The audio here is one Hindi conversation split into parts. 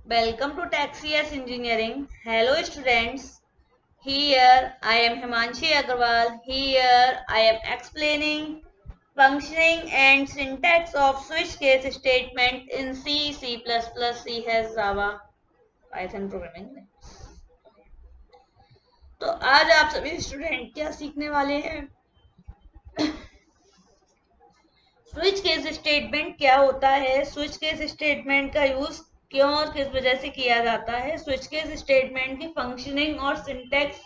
Welcome to TaxiS Engineering. Hello students. Here I am Himanshi Agarwal. Here I am explaining functioning and syntax of switch case statement in C, C++, C has Java, Python programming. तो आज आप सभी स्टूडेंट क्या सीखने वाले हैं? स्विच केस स्टेटमेंट क्या होता है, स्विच केस स्टेटमेंट का यूज क्यों और किस वजह से किया जाता है, स्विच केस स्टेटमेंट की फंक्शनिंग और सिंटैक्स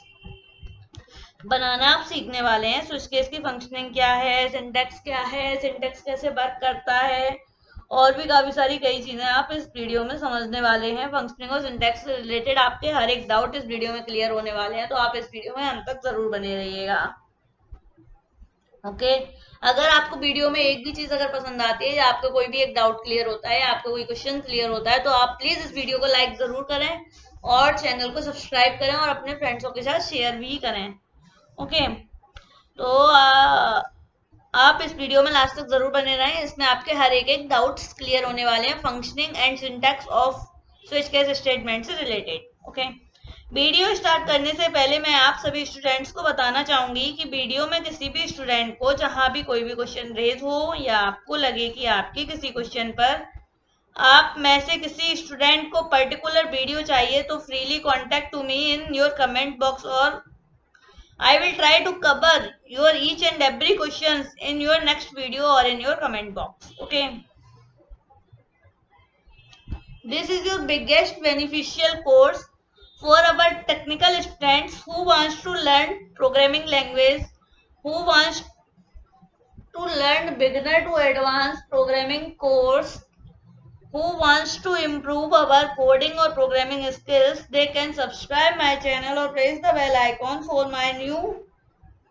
बनाना आप सीखने वाले हैं। स्विच केस की फंक्शनिंग क्या है, सिंटैक्स क्या है, सिंटैक्स कैसे वर्क करता है और भी काफी सारी कई चीजें आप इस वीडियो में समझने वाले हैं। फंक्शनिंग और सिंटैक्स से रिलेटेड आपके हर एक डाउट इस वीडियो में क्लियर होने वाले हैं, तो आप इस वीडियो में अंत तक जरूर बने रहिएगा। ओके अगर आपको वीडियो में एक भी चीज अगर पसंद आती है या आपका कोई भी एक डाउट क्लियर होता है, आपका कोई क्वेश्चन क्लियर होता है, तो आप प्लीज इस वीडियो को लाइक जरूर करें और चैनल को सब्सक्राइब करें और अपने फ्रेंड्सों के साथ शेयर भी करें। ओके तो आप इस वीडियो में लास्ट तक जरूर बने रहें, इसमें आपके हर एक डाउट्स क्लियर होने वाले हैं functioning and syntax off switch case statement से रिलेटेड। ओके वीडियो स्टार्ट करने से पहले मैं आप सभी स्टूडेंट्स को बताना चाहूंगी कि वीडियो में किसी भी स्टूडेंट को जहां भी कोई भी क्वेश्चन रेज हो या आपको लगे कि आपके किसी क्वेश्चन पर आप में से किसी स्टूडेंट को पर्टिकुलर वीडियो चाहिए, तो freely contact to me in your comment box और I will try to cover your each and every questions in your next video or in your comment box. Okay. This is your biggest beneficial course for our technical students who wants to learn programming language, who wants to learn beginner to advanced programming course, who wants to improve our coding or programming skills. They can subscribe my channel or press the bell icon for my new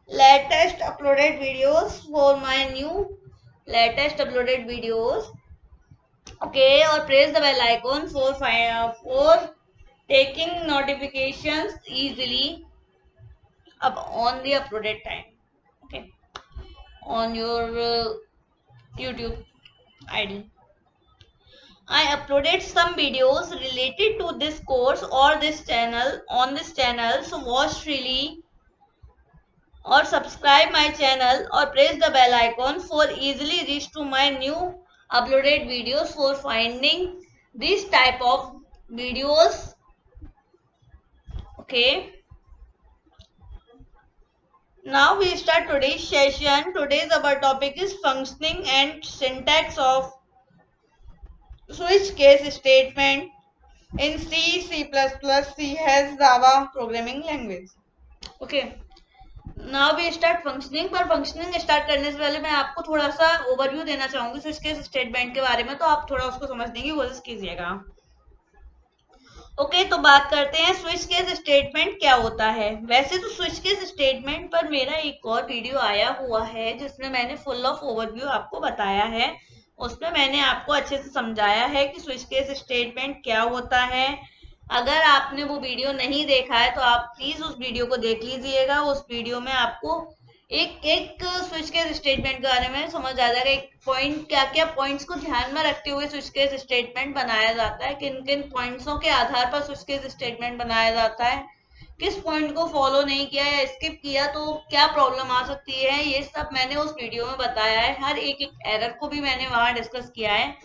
latest uploaded videos. Okay, or press the bell icon for taking notifications easily on the uploaded time. Okay, on your YouTube ID. I uploaded some videos related to this course or this channel on this channel, so watch freely or subscribe my channel or press the bell icon for easily reach to my new uploaded videos for finding this type of videos. Okay, now we start today's session. Today's our topic is functioning and syntax of switch case statement in C, C++, C has Java programming language. Okay, now we start functioning. पर फंक्शनिंग स्टार्ट करने से पहले मैं आपको थोड़ा सा ओवरव्यू देना चाहूंगी स्विच केस स्टेटमेंट के बारे में, तो आप थोड़ा उसको समझने की कोशिश कीजिएगा। ओके तो बात करते हैं स्विच केस स्टेटमेंट क्या होता है। वैसे तो स्विच केस स्टेटमेंट पर मेरा एक और वीडियो आया हुआ है जिसमें मैंने फुल ऑफ ओवरव्यू आपको बताया है, उसमें मैंने आपको अच्छे से समझाया है कि स्विच केस स्टेटमेंट क्या होता है। अगर आपने वो वीडियो नहीं देखा है तो आप प्लीज उस वीडियो को देख लीजिएगा। उस वीडियो में आपको एक एक स्विच केस स्टेटमेंट के बारे में समझ आ जाएगा, एक पॉइंट क्या क्या पॉइंट्स को ध्यान में रखते हुए स्विच केस स्टेटमेंट बनाया जाता है, किन किन पॉइंट्सों के आधार पर स्विच केस स्टेटमेंट बनाया जाता है, किस पॉइंट को फॉलो नहीं किया या स्किप किया तो क्या प्रॉब्लम आ सकती है, ये सब मैंने उस वीडियो में बताया है। हर एक एरर को भी मैंने वहां डिस्कस किया है,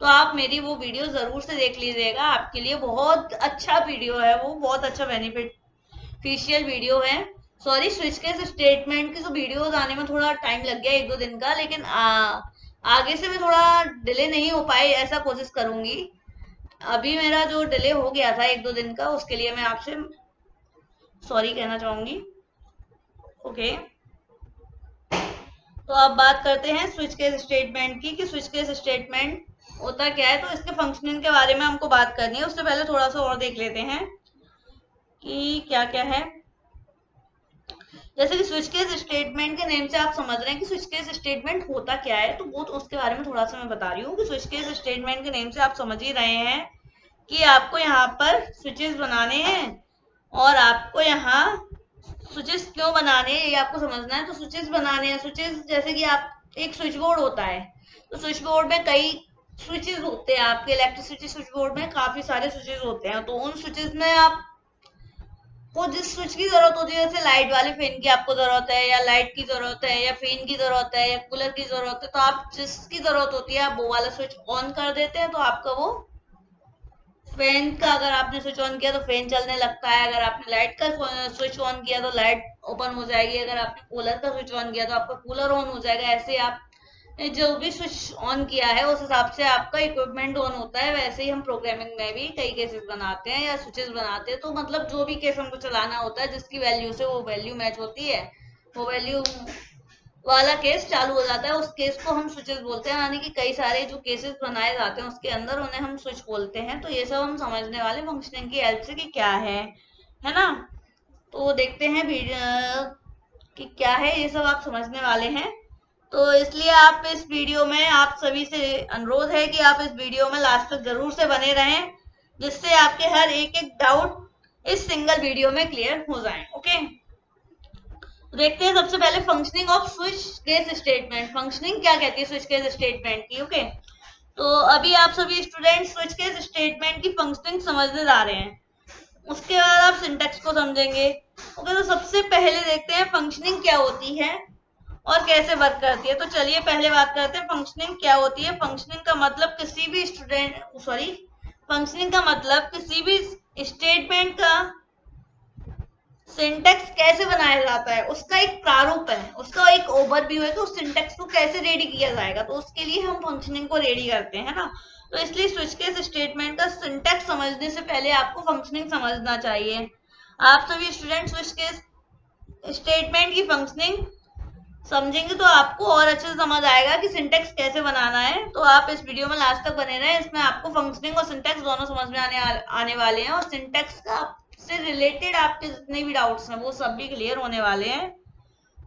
तो आप मेरी वो वीडियो जरूर से देख लीजिएगा। आपके लिए बहुत अच्छा वीडियो है, वो बहुत अच्छा बेनिफिशियल वीडियो है। सॉरी स्विच केस स्टेटमेंट की जो वीडियोस आने में थोड़ा टाइम लग गया, 1-2 दिन का, लेकिन आगे से मैं थोड़ा डिले नहीं हो पाए ऐसा कोशिश करूंगी। अभी मेरा जो डिले हो गया था 1-2 दिन का, उसके लिए मैं आपसे सॉरी कहना चाहूंगी। ओके तो अब बात करते हैं स्विच केस स्टेटमेंट की, कि स्विच केस स्टेटमेंट होता क्या है। तो इसके फंक्शनिंग के बारे में हमको बात करनी है, उससे पहले थोड़ा सा और देख लेते हैं कि क्या क्या है। जैसे कि स्विच केस स्टेटमेंट के नेम से आप समझ रहे हैं कि स्विच केस स्टेटमेंट होता क्या है, तो वो तो उसके बारे में थोड़ा सा मैं बता रही हूँ कि स्विच केस स्टेटमेंट के नेम से आप समझ ही रहे हैं कि आपको यहाँ पर स्विचेस बनाने हैं और आपको यहाँ स्विचेस क्यों बनाने हैं ये आपको समझना है। तो स्विचेस बनाने हैं, स्विचेस जैसे कि आप एक स्विच बोर्ड होता है, तो स्विच बोर्ड में कई स्विचेस होते हैं आपके इलेक्ट्रिसिटी स्विच बोर्ड में, काफी सारे स्विचेस होते हैं। तो उन स्विचेस में आप को जिस स्विच की जरूरत होती है, जैसे लाइट वाले फैन की आपको जरूरत है, या लाइट की जरूरत है, या फैन की जरूरत है, या कूलर की जरूरत है, तो आप जिसकी जरूरत होती है आप वो वाला स्विच ऑन कर देते हैं, तो आपका वो फैन का अगर आपने स्विच ऑन किया तो फैन चलने लगता है, अगर आपने लाइट का स्विच ऑन किया तो लाइट ओपन हो जाएगी, अगर आपने कूलर का स्विच ऑन किया तो आपका कूलर ऑन हो जाएगा। ऐसे आप जो भी स्विच ऑन किया है उस हिसाब से आपका इक्विपमेंट ऑन होता है। वैसे ही हम प्रोग्रामिंग में भी कई केसेस बनाते हैं या स्विचेस बनाते हैं, तो मतलब जो भी केस हमको चलाना होता है जिसकी वैल्यू से वो वैल्यू मैच होती है, वो वैल्यू वाला केस चालू हो जाता है, उस केस को हम स्विचेस बोलते हैं। यानी कि कई सारे जो केसेस बनाए जाते हैं उसके अंदर उन्हें हम स्विच बोलते हैं। तो ये सब हम समझने वाले फंक्शनिंग की हेल्प से कि क्या है ना। तो देखते हैं कि क्या है, ये सब आप समझने वाले हैं। तो इसलिए आप इस वीडियो में, आप सभी से अनुरोध है कि आप इस वीडियो में लास्ट तक जरूर से बने रहें, जिससे आपके हर एक एक डाउट इस सिंगल वीडियो में क्लियर हो जाएं। ओके, देखते हैं सबसे पहले functioning off switch case statement. Functioning क्या कहती है स्विच केस स्टेटमेंट की। ओके, तो अभी आप सभी स्टूडेंट स्विच केस स्टेटमेंट की फंक्शनिंग समझने जा रहे हैं, उसके बाद आप सिंटेक्स को समझेंगे। ओके, तो सबसे पहले देखते हैं फंक्शनिंग क्या होती है और कैसे वर्क करती है। तो चलिए पहले बात करते हैं फंक्शनिंग क्या होती है। फंक्शनिंग का मतलब किसी भी फंक्शनिंग का मतलब किसी भी स्टेटमेंट का सिंटेक्स कैसे बनाया जाता है, उसका एक प्रारूप है, उसका एक ओवरव्यू है कि उस सिंटेक्स को कैसे रेडी किया जाएगा। तो उसके लिए हम फंक्शनिंग को रेडी करते हैं ना। तो इसलिए स्विच केस स्टेटमेंट का सिंटेक्स समझने से पहले आपको फंक्शनिंग समझना चाहिए। आप सभी स्टूडेंट स्विच केस स्टेटमेंट की फंक्शनिंग समझेंगे तो आपको और अच्छे से समझ आएगा कि सिंटेक्स कैसे बनाना है। तो आप इस वीडियो में लास्ट तक बने रहें, इसमें आपको फंक्शनिंग और सिंटेक्स दोनों समझ में आने वाले हैं, और सिंटेक्स का से रिलेटेड आपके जितने भी डाउट्स हैं वो सब भी क्लियर होने वाले हैं।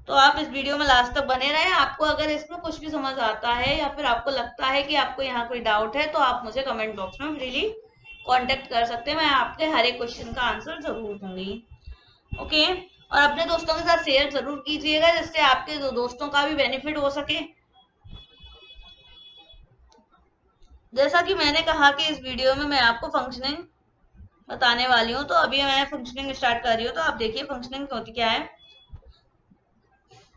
तो आप इस वीडियो में लास्ट तक बने रहें। आपको अगर इसमें कुछ भी समझ आता है या फिर आपको लगता है कि आपको यहाँ कोई डाउट है, तो आप मुझे कमेंट बॉक्स में फ्रीली कॉन्टेक्ट कर सकते हैं, मैं आपके हर एक क्वेश्चन का आंसर जरूर दूंगी। ओके, और अपने दोस्तों के साथ शेयर जरूर कीजिएगा, जिससे आपके दोस्तों का भी बेनिफिट हो सके। जैसा कि मैंने कहा कि इस वीडियो में मैं आपको फंक्शनिंग बताने वाली हूँ, तो अभी मैं फंक्शनिंग स्टार्ट कर रही हूँ। तो आप देखिए फंक्शनिंग होती क्या है।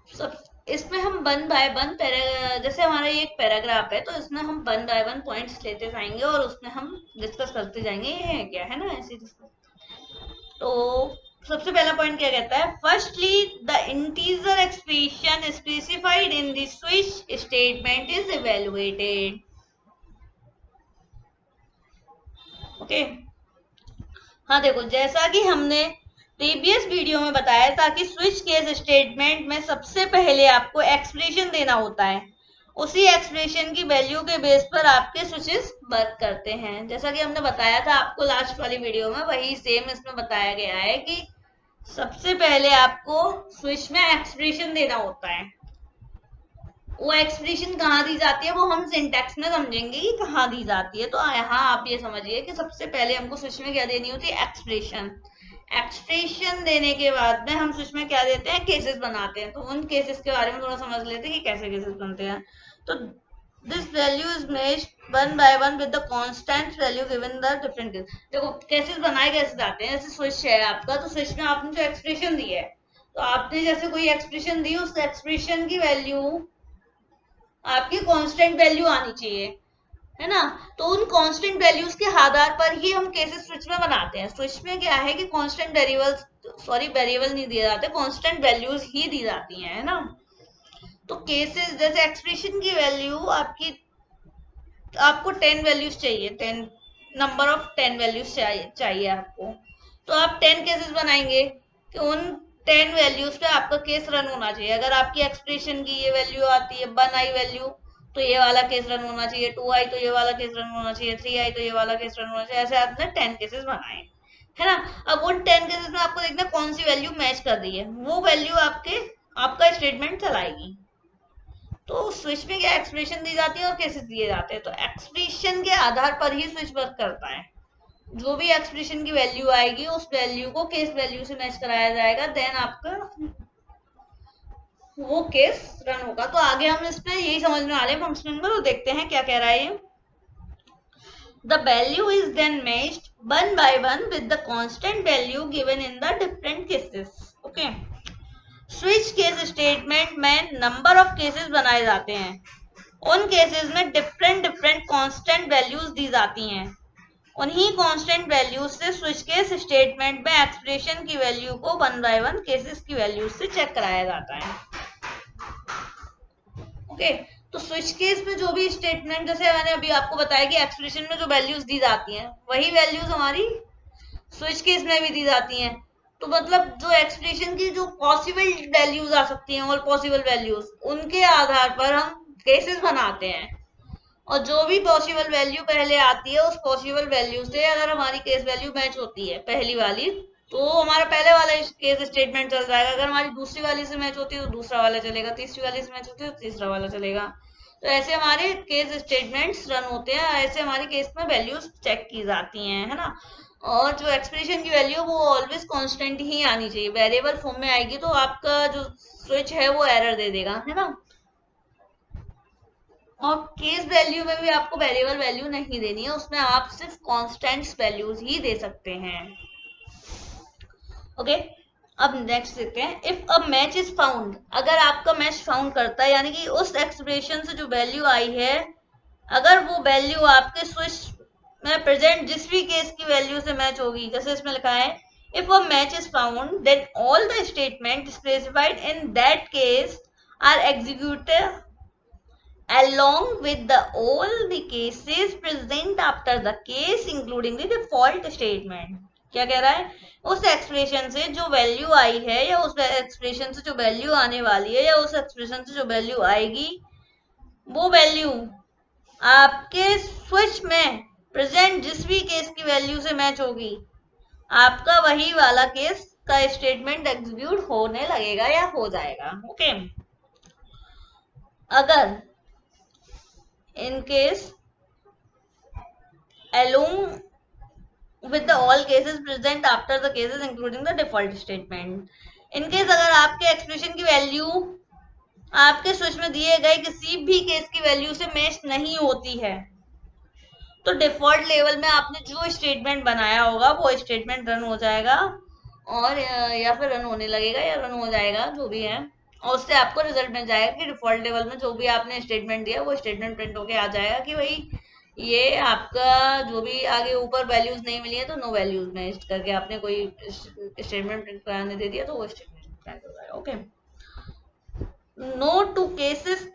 सब इसमें हम वन बाय वन जैसे हमारा ये एक पैराग्राफ है, तो इसमें हम वन बाय वन पॉइंट्स लेते जाएंगे और उसमें हम डिस्कस करते जाएंगे। ये है क्या, है ना, ऐसे डिस्कस। तो सबसे पहला पॉइंट क्या कहता है, firstly the integer expression specified in the switch statement is evaluated. Okay, हाँ देखो, जैसा कि हमने प्रीवियस वीडियो में बताया था कि स्विच केस स्टेटमेंट में सबसे पहले आपको एक्सप्रेशन देना होता है, उसी एक्सप्रेशन की वैल्यू के बेस पर आपके स्विचेस वर्क करते हैं। जैसा कि हमने बताया था आपको लास्ट वाली वीडियो में, वही सेम इसमें बताया गया है कि सबसे पहले आपको स्विच में एक्सप्रेशन देना होता है। वो एक्सप्रेशन कहाँ दी जाती है वो हम सिंटैक्स में समझेंगे कि कहाँ दी जाती है। तो यहाँ आप ये समझिए कि सबसे पहले हमको स्विच में क्या देनी होती है, एक्सप्रेशन। एक्सप्रेशन देने के बाद में हम स्विच में क्या देते हैं, केसेस बनाते हैं। तो उन केसेस के बारे में थोड़ा समझ लेते हैं कि कैसे केसेस बनते हैं। तो this value is matched one by one with the constant value given the different case. देखो केसेस बनाए कैसे जाते हैं, जैसे स्विच है आपका, तो स्विच में आपने जो एक्सप्रेशन दी है, तो आपने जैसे कोई एक्सप्रेशन दी, उस एक्सप्रेशन की वैल्यू आपकी कांस्टेंट वैल्यू आनी चाहिए, है ना। तो उन कांस्टेंट वैल्यूज के आधार पर ही हम केसेस स्विच में बनाते हैं। स्विच में क्या है कि कांस्टेंट वेरिएबल नहीं दिए जाते, कांस्टेंट वैल्यूज ही दी जाती हैं, है ना। तो केसेस जैसे एक्सप्रेशन की वैल्यू आपको 10 वैल्यूज चाहिए, 10 नंबर ऑफ 10 वैल्यूज चाहिए आपको। तो आप 10 केसेस बनाएंगे कि उन 10 वैल्यूज पे आपका केस रन होना चाहिए। अगर आपकी एक्सप्रेशन की ये वैल्यू आती है 1 आई वैल्यू, तो ये वाला केस रन होना चाहिए, 2 आई तो ये वाला केस रन होना चाहिए, 3 आई तो ये वाला केस रन होना चाहिए। ऐसे आपने 10 केसेस बनाए, है ना। अब उन 10 केसेस में आपको देखना कौन सी वैल्यू मैच कर रही है, वो वैल्यू आपका स्टेटमेंट चलाएगी। तो स्विच में क्या एक्सप्रेशन दी जाती है और केसेस दिए जाते हैं। तो एक्सप्रेशन के आधार पर ही स्विच वर्क करता है। जो भी एक्सप्रेशन की वैल्यू आएगी उस वैल्यू को केस वैल्यू से मैच कराया जाएगा, देन आपका वो केस रन होगा। तो आगे हम इस पे यही समझने वाले हैं फंक्शनिंग में। तो देखते हैं क्या कह रहा है ये। The value is then matched one by one with the constant value given in the different cases. Okay. Switch case statement में नंबर ऑफ केसेस बनाए जाते हैं. उन केसेस में डिफरेंट कांस्टेंट वैल्यूज दी जाती हैं. उन्हीं कांस्टेंट वैल्यूज से स्विच केस स्टेटमेंट में एक्सप्रेशन की वैल्यू को वन बाय वन केसेस की वैल्यूज से चेक कराया जाता है. ओके. तो स्विच केस में जो भी स्टेटमेंट, जैसे मैंने अभी आपको बताया कि एक्सप्रेशन में जो वैल्यूज दी जाती हैं वही वैल्यूज हमारी स्विच केस में भी दी जाती हैं. तो मतलब जो एक्सप्रेशन की जो पॉसिबल वैल्यूज आ सकती हैं, ऑल पॉसिबल वैल्यूज, उनके आधार पर हम केसेस बनाते हैं. और जो भी पॉसिबल वैल्यू पहले आती है उस पॉसिबल वैल्यू से अगर हमारी केस वैल्यू मैच होती है पहली वाली, तो हमारा पहले वाला केस स्टेटमेंट चल जाएगा. अगर हमारी दूसरी वाली से मैच होती है तो दूसरा वाला चलेगा, तीसरी वाली से मैच होती है तो तीसरा वाला चलेगा. तो ऐसे हमारे केस स्टेटमेंट्स रन होते हैं. ऐसे हमारे केस में वैल्यूज चेक की जाती हैं, है ना. और जो एक्सप्रेशन की वैल्यू वो ऑलवेज कांस्टेंट ही आनी चाहिए. वेरिएबल फॉर्म में आएगी तो आपका जो स्विच है वो एरर दे देगा, है ना. और केस वैल्यू में भी आपको वेरिएबल वैल्यू नहीं देनी है, उसमें आप सिर्फ कांस्टेंट्स वैल्यूज ही दे सकते हैं. ओके. अब नेक्स्ट देखते हैं. If a match is found, अगर आपका मैच फाउंड करता है यानी कि उस एक्सप्रेशन से जो वैल्यू आई है, अगर वो वैल्यू आपके स्विच में प्रेजेंट जिस भी केस की वैल्यू से मैच होगी, जैसे इसमें लिखा है if a match is found then all the statement specified in that case are executed along with all the cases present after the case including the default statement. क्या कह रहा है? उस एक्सप्रेशन से जो वैल्यू आई है या उस एक्सप्रेशन से जो वैल्यू आने वाली है या उस एक्सप्रेशन से जो वैल्यू आएगी, वो वैल्यू आपके स्विच में प्रेजेंट जिस भी केस की वैल्यू से मैच होगी, आपका वही वाला केस का स्टेटमेंट एग्जीक्यूट होने लगेगा या हो जाएगा. ओके. अगर in case along with the all cases present after the cases including the default statement. in case अगर आपके एक्सप्रेशन की वैल्यू आपके स्विच में दिए गए किसी भी केस की वैल्यू से मैच नहीं होती है, तो डिफॉल्ट लेवल में आपने जो स्टेटमेंट बनाया होगा वो स्टेटमेंट रन हो जाएगा, और या फिर रन होने लगेगा या रन हो जाएगा, जो भी है. और उससे आपको रिजल्ट मिल जाएगा कि डिफॉल्ट लेवल में जो भी आपने स्टेटमेंट दिया वो स्टेटमेंट प्रिंट होके आ जाएगा कि भाई ये आपका जो भी आगे ऊपर वैल्यूज नहीं मिली है तो नो वैल्यूज में करके आपने कोई स्टेटमेंट प्रिंट कराने दे दिया तो वो स्टेटमेंट प्रिंट हो जाएगा. Okay. no two cases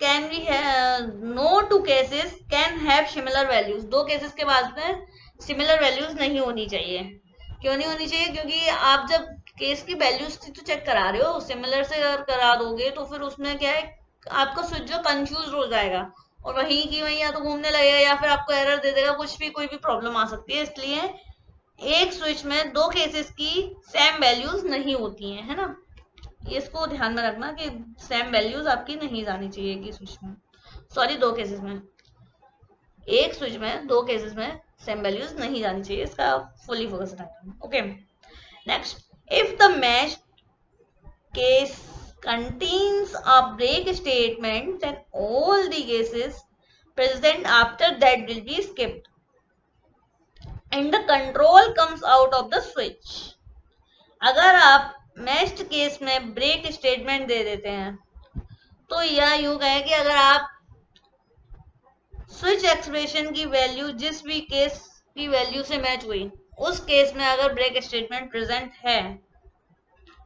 can have similar values. दो केसेस के बाद में सिमिलर वैल्यूज नहीं होनी चाहिए. क्यों नहीं होनी चाहिए? क्योंकि आप जब केस की वैल्यूज तो चेक करा रहे हो, सिमिलर से अगर करा दोगे तो फिर उसमें क्या है, आपका स्विच जो कंफ्यूज हो जाएगा और वहीं की वहीं या तो घूमने लगेगा या फिर आपको एरर दे देगा, कुछ भी कोई भी प्रॉब्लम आ सकती है. इसलिए एक स्विच में दो केसेस की सेम वैल्यूज नहीं होती हैं, है ना. इसको ध्यान में रखना कि सेम वैल्यूज आपकी नहीं जानी चाहिए कि स्विच में, सॉरी दो केसेस में, एक स्विच में दो केसेस में सेम वैल्यूज नहीं जानी चाहिए. इसका फुली फोकस रखना. Okay. Next. If the match case contains a break statement then all the cases present after that will be skipped and the control comes out of the switch. अगर आप मैच्ड केस में ब्रेक स्टेटमेंट दे देते हैं तो यह यूं कहें कि अगर आप स्विच एक्सप्रेशन की वैल्यू जिस भी केस की वैल्यू से मैच हुई उस केस में अगर ब्रेक स्टेटमेंट प्रेजेंट है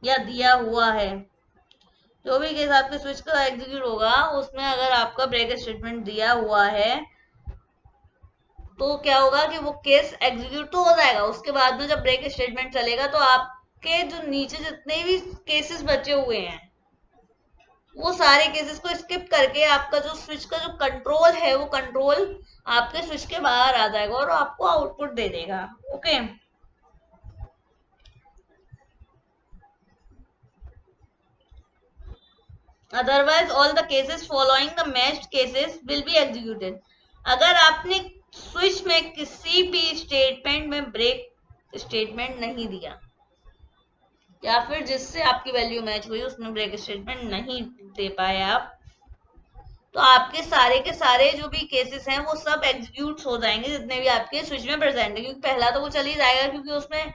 या दिया हुआ है, जो भी केस आपके स्विच का एग्जीक्यूट होगा उसमें अगर आपका ब्रेक स्टेटमेंट दिया हुआ है तो क्या होगा कि वो केस एग्जीक्यूट तो हो जाएगा. उसके बाद में जब ब्रेक स्टेटमेंट चलेगा तो आपके जो नीचे जितने भी केसेस बचे हुए हैं वो सारे केसेस को स्किप करके आपका जो स्विच का जो कंट्रोल है वो कंट्रोल आपके स्विच के बाहर आ जाएगा और आपको आउटपुट दे देगा. Okay. Otherwise all the cases following the matched cases will be executed. अगर आपने स्विच में किसी भी स्टेटमेंट में ब्रेक स्टेटमेंट नहीं दिया या फिर जिससे आपकी वैल्यू मैच हुई उसमें ब्रेक स्टेटमेंट नहीं दे पाए आप, तो आपके सारे के सारे जो भी केसेस हैं वो सब एग्जीक्यूट हो जाएंगे, जितने भी आपके स्विच में प्रेजेंट है, क्योंकि पहला तो वो चल ही जाएगा क्योंकि उसमें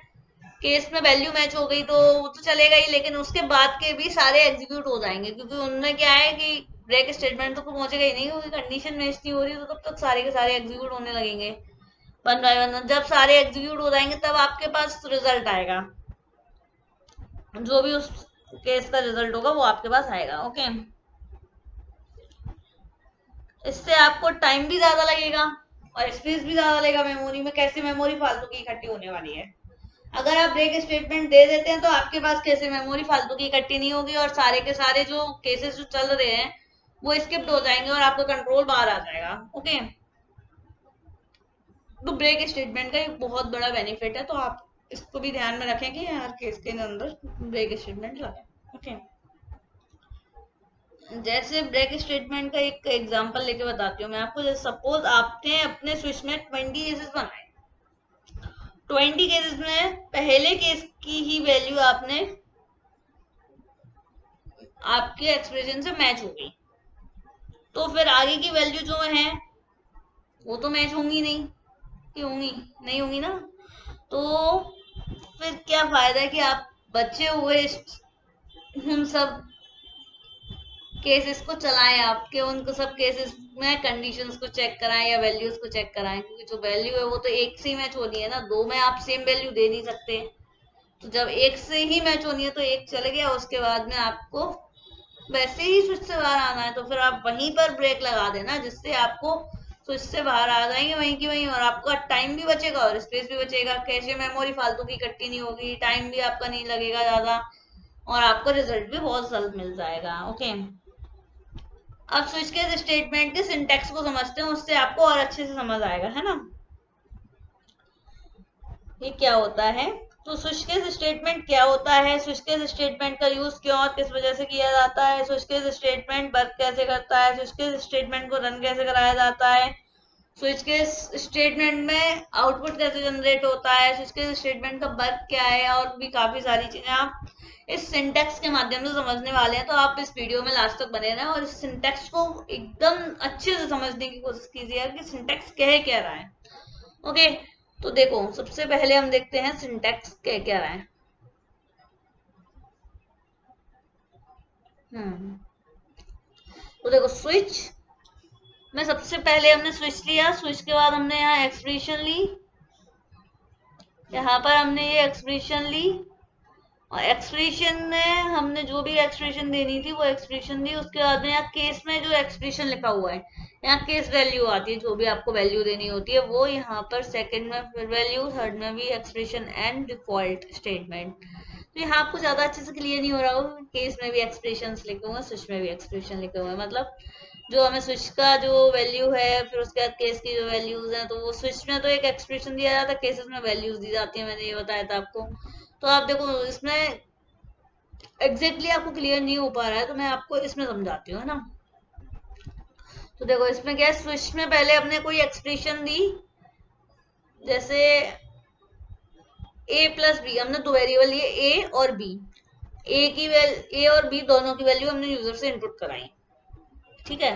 केस में वैल्यू मैच हो गई तो वो तो चलेगा ही, लेकिन उसके बाद के भी सारे एग्जीक्यूट हो जाएंगे, क्योंकि उनमें क्या है कि ब्रेक स्टेटमेंट तो पहुंचेगा ही नहीं, क्योंकि कंडीशन मैच नहीं हो रही, तो तब तक सारे के सारे एग्जीक्यूट होने लगेंगे वन बाय वन। जब सारे एग्जीक्यूट हो जाएंगे तब आपके पास रिजल्ट आएगा, जो भी उस केस का रिजल्ट होगा वो आपके पास आएगा। ओके, इससे आपको टाइम भी ज्यादा लगेगा और स्पेस भी ज्यादा लगेगा मेमोरी में। कैसे मेमोरी फालतू की इकट्ठी होने वाली है, अगर आप ब्रेक स्टेटमेंट दे देते हैं तो आपके पास कैसे मेमोरी फालतू की इकट्ठी नहीं होगी और सारे के सारे जो केसेस जो चल रहे हैं वो स्किप्ड हो जाएंगे और आपका कंट्रोल बाहर आ जाएगा। ओके, तो ब्रेक स्टेटमेंट का एक बहुत बड़ा बेनिफिट है, तो आप इसको भी ध्यान में रखें कि हर केस के अंदर ब्रेक स्टेटमेंट लगाएं। ओके, जैसे ब्रेक स्टेटमेंट का एक एग्जांपल लेके बताती हूँ मैं आपको। जैसे सपोज आपने अपने स्विच में 20 केसेस बनाए, 20 केसेस में पहले केस की ही वैल्यू आपने आपके एक्सप्रेशन से मैच हो गई, तो फिर आगे की वैल्यू जो है वो तो मैच होंगी नहीं, कि होंगी नहीं होंगी ना, तो फिर क्या फायदा है कि आप बचे हुए उन सब केसेस को चलाएं, आपके उनको सब केसेस में कंडीशंस को चेक कराएं या वैल्यूज को चेक कराएं, क्योंकि जो वैल्यू है वो तो एक से ही मैच होनी है ना, दो में आप सेम वैल्यू दे नहीं सकते। तो जब एक से ही मैच होनी है तो एक चले गया, उसके बाद में आपको वैसे ही स्विच से बाहर आना है, तो फिर आप वहीं पर ब्रेक लगा देना, जिससे आपको स्विच से बाहर आ जाएंगे वहीं की वहीं, और आपका टाइम भी बचेगा और स्पेस भी बचेगा। कैशे मेमोरी फालतू की इकट्ठी नहीं होगी, टाइम भी आपका नहीं लगेगा ज्यादा और आपको रिजल्ट भी बहुत जल्द मिल जाएगा। ओके, अब स्विच केस स्टेटमेंट के सिंटैक्स को समझते हैं, उससे आपको और अच्छे से समझ आएगा, है ना। ये क्या होता है, तो स्विच केस स्टेटमेंट क्या होता है, स्विच केस स्टेटमेंट का यूज क्यों और किस वजह से किया जाता है, स्विच केस स्टेटमेंट वर्क कैसे करता है, स्विच केस स्टेटमेंट को रन कैसे कराया जाता है, स्विच केस स्टेटमेंट में आउटपुट कैसे जनरेट होता है, स्विच केस स्टेटमेंट का वर्क क्या है, और भी काफी सारी चीजें आप इस सिंटैक्स के माध्यम से समझने वाले हैं। तो आप इस वीडियो में लास्ट तक बने रहें और इस सिंटैक्स को एकदम अच्छे से समझने की कोशिश कीजिए कि सिंटैक्स कह क्या रहा है। ओके, तो देखो सबसे पहले हम देखते हैं सिंटैक्स कह क्या रहा है। तो देखो स्विच में सबसे पहले हमने स्विच लिया, स्विच के बाद हमने यहाँ एक्सप्रेशन ली, यहाँ पर हमने ये एक्सप्रेशन ली और एक्सप्रेशन में हमने जो भी एक्सप्रेशन देनी थी वो एक्सप्रेशन दी। उसके बाद में यहाँ केस में जो एक्सप्रेशन लिखा हुआ है, यहाँ केस वैल्यू आती है, जो भी आपको वैल्यू देनी होती है वो यहाँ पर सेकंड में फिर वैल्यू, थर्ड में भी एक्सप्रेशन एंड डिफॉल्ट स्टेटमेंट। तो यहाँ आपको ज्यादा अच्छे से क्लियर नहीं हो रहा होगा, केस में भी एक्सप्रेशन लिखे हुए हैं, स्विच में भी एक्सप्रेशन लिखे हुए हैं, मतलब जो हमें स्विच का जो वैल्यू है फिर उसके बाद केस की जो वैल्यूज है, तो वो स्विच में तो एक एक्सप्रेशन दिया जाता है, केसेस में वैल्यूज दी जाती है, मैंने ये बताया था आपको। तो आप देखो इसमें एग्जैक्टली आपको क्लियर नहीं हो पा रहा है तो मैं आपको इसमें समझाती हूँ, है ना। तो देखो इसमें क्या है, स्विच में पहले हमने कोई एक्सप्रेशन दी, जैसे a प्लस बी, हमने दो वेरिएबल लिए a और b, ए और b दोनों की वैल्यू हमने यूजर से इनपुट कराई, ठीक है।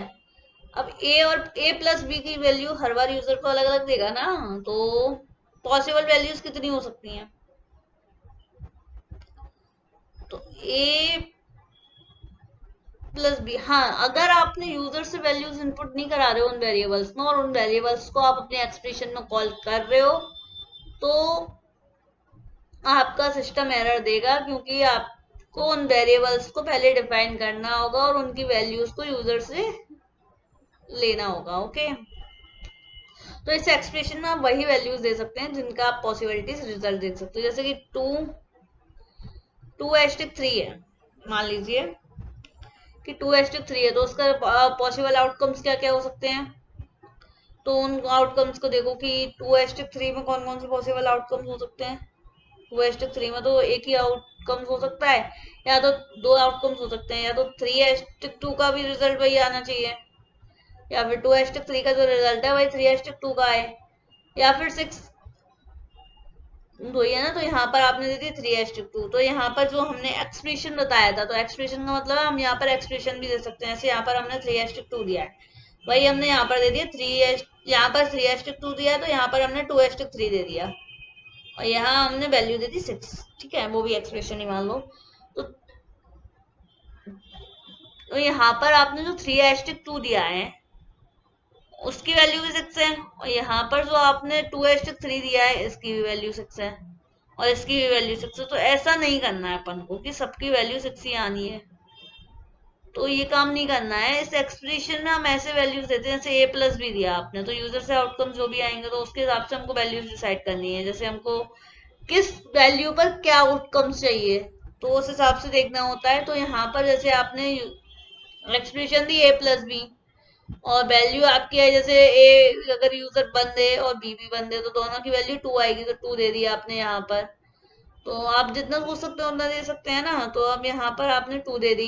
अब a और a प्लस बी की वैल्यू हर बार यूजर को अलग अलग देगा ना, तो पॉसिबल वैल्यूज कितनी हो सकती हैं, तो a प्लस बी, हाँ अगर आपने यूजर से वैल्यूज इनपुट नहीं करा रहे हो उन वेरिएबल्स में और उन वेरिएबल्स को आप अपने एक्सप्रेशन में कॉल कर रहे हो तो आपका सिस्टम एरर देगा, क्योंकि आपको उन वेरिएबल्स को पहले डिफाइन करना होगा और उनकी वैल्यूज को यूजर से लेना होगा। ओके, तो इस एक्सप्रेशन में आप वही वैल्यूज दे सकते हैं जिनका आप पॉसिबिलिटीज रिजल्ट देख सकते हो, जैसे कि 2/3 है, मान लीजिए कि 2/3 है, तो उसका पॉसिबल आउटकम्स क्या क्या हो सकते हैं, तो उन आउटकम्स को देखो कि 2/3 में कौन कौन से पॉसिबल आउटकम्स हो सकते हैं। 2/3 में तो एक ही आउटकम्स हो सकता है, या तो दो आउटकम्स हो सकते हैं, या तो 3/2 का भी रिजल्ट वही आना चाहिए, या फिर 2/3 का जो रिजल्ट है वही 3/2 का है, या फिर 6 वही है ना, तो यहाँ पर आपने दे दी 3:2। तो यहाँ पर जो हमने एक्सप्रेशन बताया था, तो एक्सप्रेशन का मतलब है हम यहाँ पर एक्सप्रेशन भी दे सकते हैं। जैसे यहाँ पर हमने 3:2 दिया है, वही हमने यहाँ पर दे दिया 3, यहाँ पर 3:2 दिया, तो यहाँ पर हमने 2:3 दे दिया, और यहाँ हमने वैल्यू दे दी 6। ठीक है, वो भी एक्सप्रेशन ही मान लो। तो यहाँ पर आपने जो 3:2 दिया है उसकी वैल्यू भी 6 है, और यहाँ पर जो आपने 2:3 दिया है इसकी भी वैल्यू 6 है, और इसकी भी वैल्यू 6 है। तो ऐसा नहीं करना है अपन को कि सबकी वैल्यू 6 ही आनी है, तो ये काम नहीं करना है। इस एक्सप्रेशन में हम ऐसे वैल्यूज देते हैं, जैसे a+ भी दिया आपने, तो यूजर से आउटकम जो भी आएंगे तो उसके हिसाब से हमको वैल्यूज डिसाइड करनी है। जैसे हमको किस वैल्यू पर क्या आउटकम्स चाहिए, तो उस हिसाब से देखना होता है। तो यहाँ पर जैसे आपने एक्सप्रेशन दी a+b, और वैल्यू आपकी है जैसे ए अगर यूजर बंद है और बी भी बंद है, तो दोनों की वैल्यू 2 आएगी, तो 2 दे दिया आपने यहाँ पर। तो आप जितना सोच सकते हो उतना दे सकते हैं ना, तो अब यहाँ पर आपने 2 दे दी।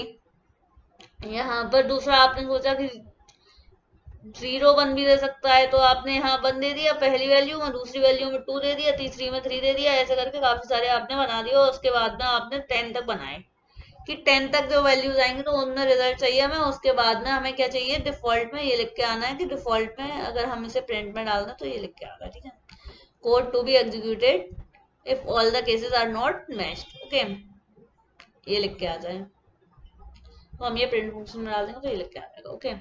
यहाँ पर दूसरा आपने सोचा कि 0 1 भी दे सकता है, तो आपने यहाँ 1 दे दिया पहली वैल्यू में, दूसरी वैल्यू में 2 दे दिया, तीसरी में 3 दे दिया, ऐसे करके काफी सारे आपने बना दिए। और उसके बाद में आपने 10 तक बनाए कि 10 तक जो वैल्यूज आएंगे तो उनमें रिजल्ट चाहिए हमें। उसके बाद में हमें क्या चाहिए, डिफॉल्ट में ये लिख के आना है कि डिफॉल्ट में अगर हम इसे प्रिंट में डालना तो ये लिख के आएगा। ठीक है, code to be executed if all the cases are not matched. Okay, ये लिख के आ जाए, तो हम ये प्रिंट फंक्शन में डाल देंगे तो ये लिख के आ जाएगा। ओके,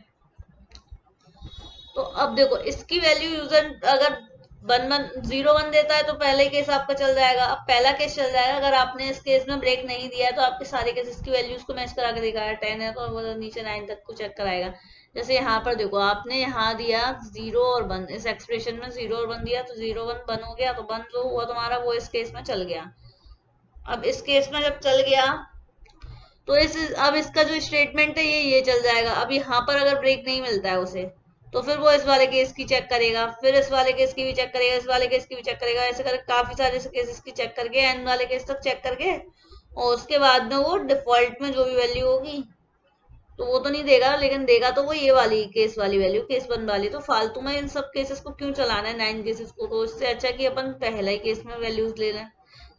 तो अब देखो इसकी वैल्यू यूजर अगर 0 1 देता है तो पहले केस आपका चल जाएगा। अब पहला केस चल जाएगा, अगर आपने इस केस में ब्रेक नहीं दिया है तो आपके सारे केसेस की वैल्यूज को मैच करा के दिखाया। 10 है तो वो नीचे 9 तक को चेक कराएगा। जैसे यहाँ पर देखो आपने यहाँ दिया 0 और 1, इस एक्सप्रेशन में 0 और 1 दिया, तो 0 1 1 हो गया, तो 1 जो हुआ तुम्हारा वो इस केस में चल गया। अब इस केस में जब चल गया तो अब इसका जो स्टेटमेंट है ये चल जाएगा। अब यहाँ पर अगर ब्रेक नहीं मिलता है उसे, तो फिर वो इस वाले केस की चेक करेगा, फिर इस वाले केस की भी चेक करेगा, इस वाले केस की भी चेक करेगा, ऐसे करके काफी सारे केसेस की चेक करके एंड वाले केस तक चेक करके, और उसके बाद में वो डिफॉल्ट में जो भी वैल्यू होगी तो वो तो नहीं देगा, लेकिन देगा तो वो ये वाली केस वाली वैल्यू, केस 1 वाली। तो फालतू में इन सब केसेस को क्यों चलाना है 9 केसेस को, तो इससे अच्छा कि अपन पहला ही केस में वैल्यूज ले लें।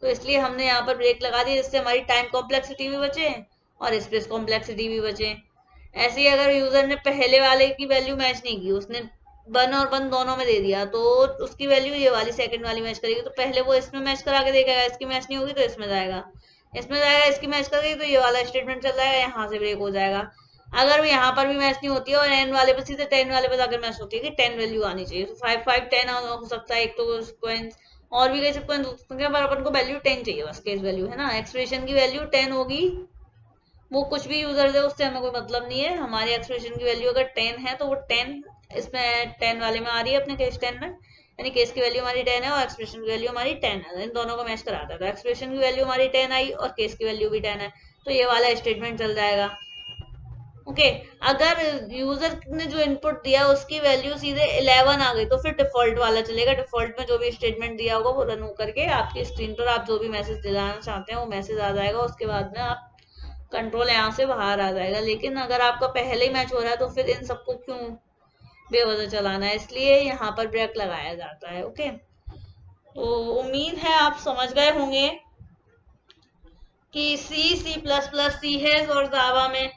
तो इसलिए हमने यहाँ पर ब्रेक लगा दी, जिससे हमारी टाइम कॉम्प्लेक्सिटी भी बचे और स्पेस कॉम्प्लेक्सिटी भी बचे। ऐसे ही अगर यूजर ने पहले वाले की वैल्यू मैच नहीं की, उसने 1 और 1 दोनों में दे दिया, तो उसकी वैल्यू ये वाली सेकंड वाली मैच करेगी। तो पहले वो इसमें मैच करा के देखेगा, इसकी मैच नहीं होगी तो इसमें जाएगा, इसमें जाएगा, इसकी मैच करेगी तो ये वाला स्टेटमेंट चल जाएगा, यहाँ से ब्रेक हो जाएगा। अगर वो यहाँ पर भी मैच नहीं होती है और एन वाले पे सीधे 10 वाले पे जाकर मैच होती है कि 10 वैल्यू आनी चाहिए, तो 5 5 10 हो सकता है। एक तो सीक्वेंस और भी कई सीक्वेंस हो सकते हैं, पर अपन को वैल्यू 10 चाहिए बस, केस वैल्यू है ना। एक्सप्रेशन की वैल्यू 10 होगी, वो कुछ भी यूजर दे उससे हमें कोई मतलब नहीं है। हमारी एक्सप्रेशन की वैल्यू अगर 10 है तो वो 10 इसमें 10 वाले में आ रही है अपने केस 10 में, यानी केस की वैल्यू हमारी 10 है और एक्सप्रेशन की वैल्यू हमारी 10 है। इन दोनों को मैच कराता है, तो एक्सप्रेशन की वैल्यू हमारी 10 आई और केस की वैल्यू भी 10 है, तो ये वाला स्टेटमेंट चल जाएगा। ओके, अगर यूजर ने जो इनपुट दिया उसकी वैल्यू सीधे 11 आ गई, तो फिर डिफॉल्ट वाला चलेगा। डिफॉल्ट में जो भी स्टेटमेंट दिया होगा वो रन हो करके आपकी स्क्रीन पर आप जो भी मैसेज दिलाना चाहते हैं वो मैसेज आ जाएगा। उसके बाद में आप कंट्रोल यहाँ से बाहर आ जाएगा। लेकिन अगर आपका पहले ही मैच हो रहा है तो फिर इन सबको क्यों बेवजह चलाना है, इसलिए यहाँ पर ब्रेक लगाया जाता है। ओके, तो उम्मीद है आप समझ गए होंगे कि C++, C है और जावा में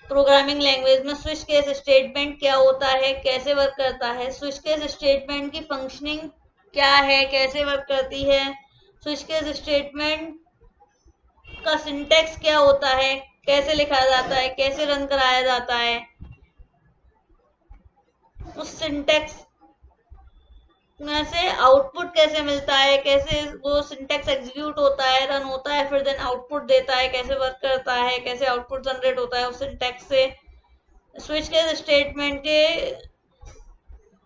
प्रोग्रामिंग लैंग्वेज में स्विच केस स्टेटमेंट क्या होता है, कैसे वर्क करता है, स्विच केस स्टेटमेंट की फंक्शनिंग क्या है, कैसे वर्क करती है, स्विच केस स्टेटमेंट का सिंटेक्स क्या होता है, कैसे लिखा जाता है, कैसे रन कराया जाता है, उस सिंटेक्स में से आउटपुट कैसे मिलता है, कैसे वो सिंटेक्स एग्जीक्यूट होता है, रन होता है, फिर देन आउटपुट देता है, कैसे वर्क करता है, कैसे आउटपुट जनरेट होता है उस सिंटेक्स से। स्विच केस स्टेटमेंट के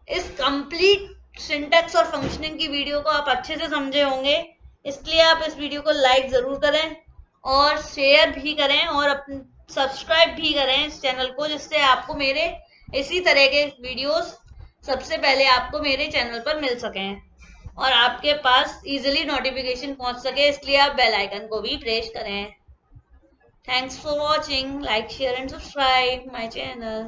इस कंप्लीट सिंटेक्स और फंक्शनिंग की वीडियो को आप अच्छे से समझे होंगे, इसलिए आप इस वीडियो को लाइक जरूर करें और शेयर भी करें और सब्सक्राइब भी करें इस चैनल को, जिससे आपको मेरे इसी तरह के वीडियोस सबसे पहले आपको मेरे चैनल पर मिल सकें और आपके पास इजीली नोटिफिकेशन पहुंच सके। इसलिए आप बेल आइकन को भी प्रेस करें। Thanks for watching, like share and subscribe my channel.